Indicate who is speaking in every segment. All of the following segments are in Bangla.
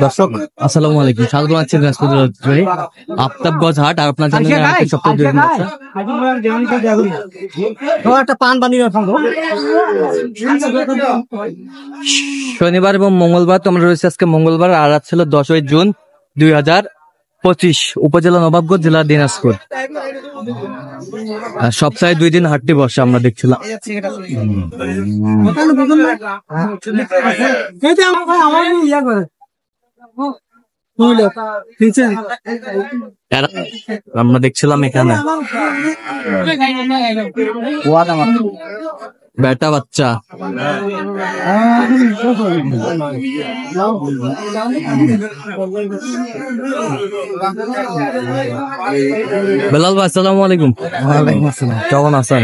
Speaker 1: দর্শক আসসালামু আলাইকুম, স্বাগত জানাচ্ছি দিনাজপুর ঐতিহ্যবাহী আফতাবগঞ্জ হাট। আর আপনার শনিবার এবং মঙ্গলবার তোমরা রয়েছে। আজকে মঙ্গলবার আর আজ ছিল 10ই জুন 2025, উপজেলা নবাবগঞ্জ, জেলা দিনাজপুর। সপ্তাহে 2 দিন হাটটি বসে আমরা দেখছিলাম। আমরা দেখছিলাম এখানে বেটা বাচ্চা, বেলাল ভাই আসসালামু আলাইকুম। কেমন আছেন?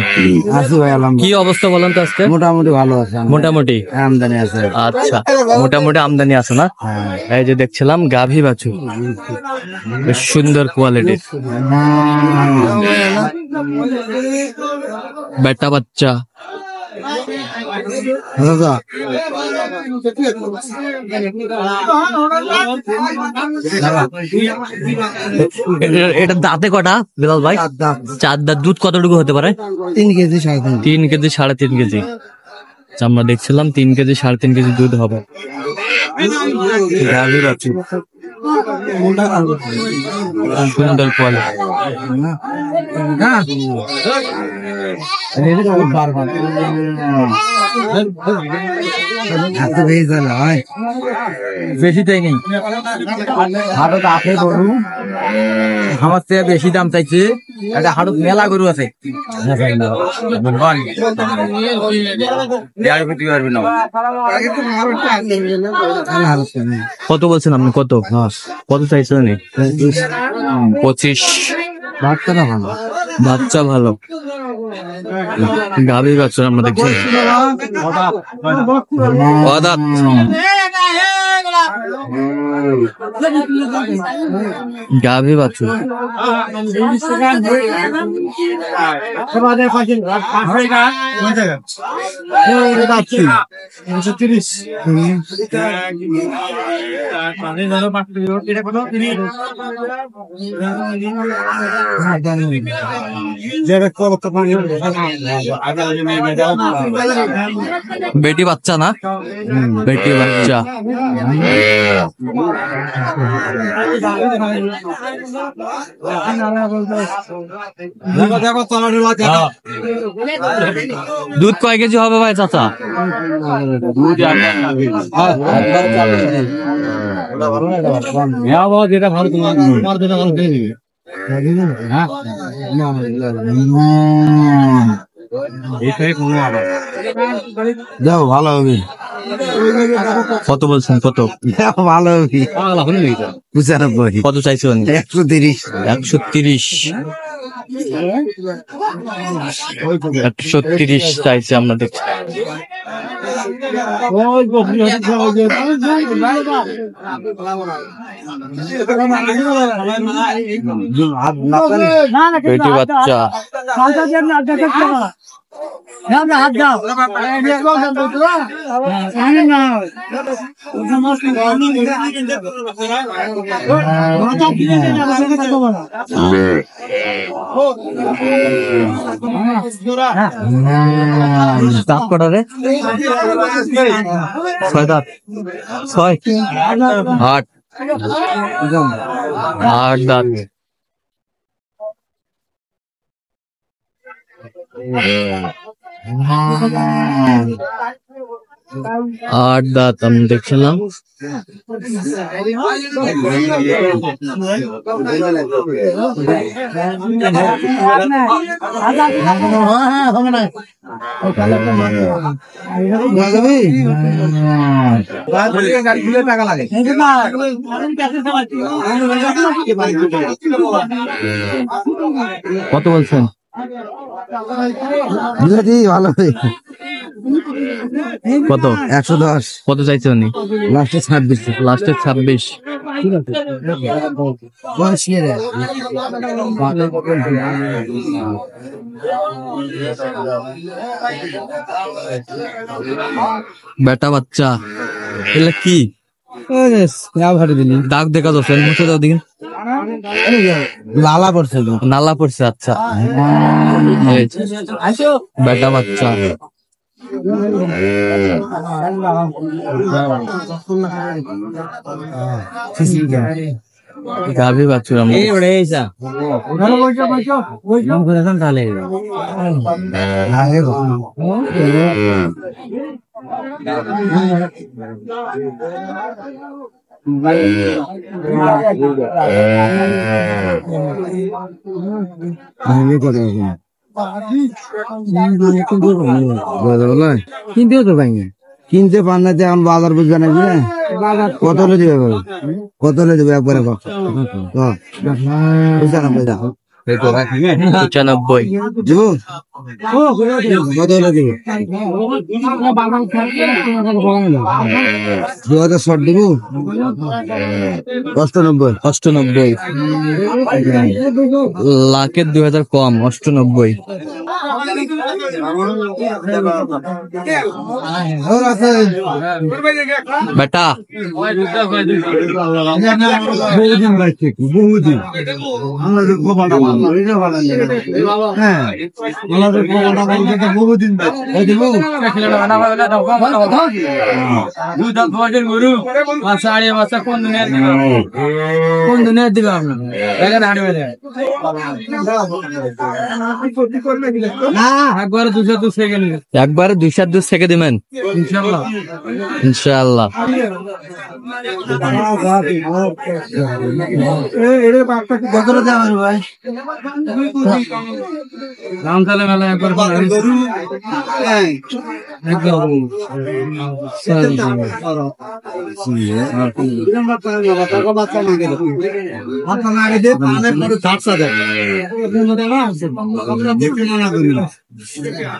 Speaker 1: কি অবস্থা বলেন তো আজকে?
Speaker 2: মোটামুটি ভালো আছে,
Speaker 1: মোটামুটি
Speaker 2: আমদানি আছে।
Speaker 1: আচ্ছা, মোটামুটি আমদানি আছে না? এই যে দেখছিলাম গাভী বাছুর, বেশ সুন্দর কোয়ালিটির বেটা বাচ্চা। এটা দাঁতে কটা বিলাল ভাই? 4 দাঁত। দুধ কতটুকু হতে পারে?
Speaker 2: 3 কেজি
Speaker 1: 3 কেজি 3.5 কেজি। আমরা দেখছিলাম 3 কেজি 3.5 কেজি দুধ হবে। সুন্দর
Speaker 2: বেশি তাই নেই, হাটত আছে গরু আমার থেকে বেশি দাম চাইছে। একটা হাটত মেলা গরু আছে,
Speaker 1: কত বলছেন আপনি? কত কত চাইছেন? 25। বাচ্চা ভালো গাভী বাচ্চা আমরা দেখছি। গাভী বাচ্চা বেটি বাচ্চা না? বেটি বাচ্চা। দুধ কয় কেজি হবে ভাই চাচা? যেটা ভালো তোমার যেটা ভালো দিয়ে দিবে।
Speaker 2: যাও ভালো হবে।
Speaker 1: কত বলছেন? কত
Speaker 2: ভালো হবে? 95।
Speaker 1: কত চাইছো?
Speaker 2: 130।
Speaker 1: 130 চাইছে আমরা দেখছি। বেটি বাচ্চা দাঁত কটা রে? 6 দাঁত। 6 8 দাঁত। আট দাঁত আমি দেখছিলাম। কত বলছেন?
Speaker 2: ভালো
Speaker 1: কত?
Speaker 2: 110।
Speaker 1: কত চাইছে উনি?
Speaker 2: লাস্টে 26।
Speaker 1: লাস্টে 26। বেটা বাচ্চা এগুলা কি দাগ দেখা যাচ্ছে মুছে দাও দিন
Speaker 2: লালা পড়ছে
Speaker 1: নালা পড়ছে আচ্ছা এই যে, বেটা বাচ্চা গাভী বাছুর আমরা
Speaker 2: কিনতেও তো পাই না, কিনতে পার না, এখন বাজার বুঝবে না, কত হলে দিবে, কত হলে দিবে একবারে
Speaker 1: 95
Speaker 2: দিব, কত হলে দিব, 2000 দিব,
Speaker 1: 98 লাখের 2000 কম 98 বেটা
Speaker 2: বহুদিন বাড়ছে, বহুদিন আমাদের বহুদিন কোন দুনিয়া দিবে আপনার
Speaker 1: একবারে 200 থেকে দিবেন ইনশাআল্লাহ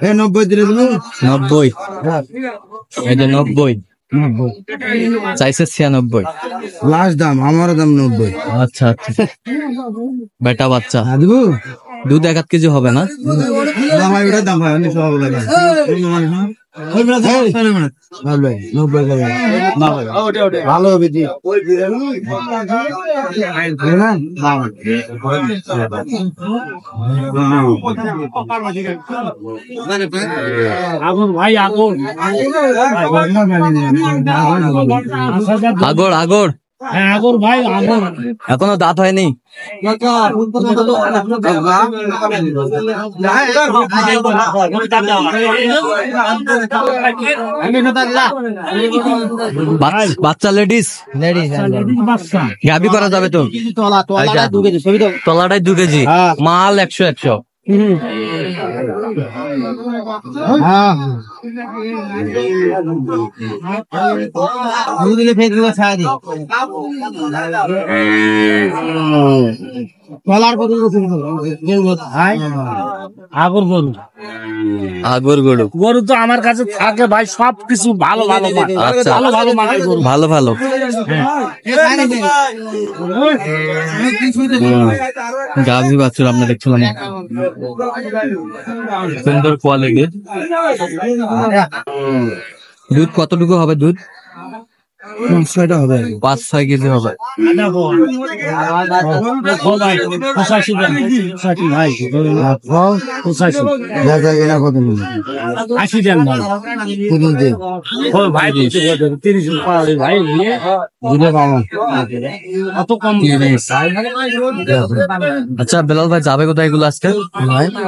Speaker 2: এ 90 দিলে তুমি
Speaker 1: 90 এই যে 90 চাইছে 96
Speaker 2: লাস্ট দাম, আমার দাম 90।
Speaker 1: আচ্ছা আচ্ছা বেটা বাচ্চা
Speaker 2: দিব
Speaker 1: দুধ 1 কেজি হবে না
Speaker 2: দাম হয় ভালো হবে
Speaker 1: আগর আগর
Speaker 2: ভাই
Speaker 1: এখনো দাঁত হয়নি বাচ্চা লেডিস গাবি করা যাবে তো তলাটাই 2 কেজি মাল 100 আগর গরু
Speaker 3: গরু তো আমার কাছে থাকে ভাই, সবকিছু ভালো ভালো মাল।
Speaker 1: আচ্ছা
Speaker 3: ভালো ভালো মানের গরু।
Speaker 1: ভালো ভালো গাভী বাছুর আমরা দেখছিলাম সুন্দর কোয়ালিটি দুধ কতটুকু হবে দুধ
Speaker 2: 6টা হবে
Speaker 1: 5-6 কেজি হবে আচ্ছা বেলাল ভাই যাবে কোথায় এগুলো আজকে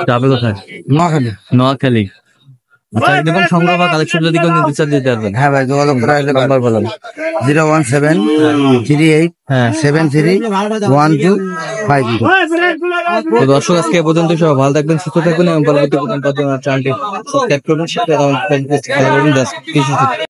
Speaker 1: যাবে কোথায় নোয়াখালী আচ্ছা দেখুন সংগ্রহ বা কালেকশন যদি কেউ নিতে চান দিতে পারবেন
Speaker 2: হ্যাঁ ভাই, যোগাযোগ করা হলে নাম্বার বলেন 01738731250।
Speaker 1: তো দর্শক আজকে এ পর্যন্ত সবাই ভালো থাকবেন সুস্থ থাকবেন এবং পরবর্তী চ্যানেলটি সাবস্ক্রাইব করবেন সাথে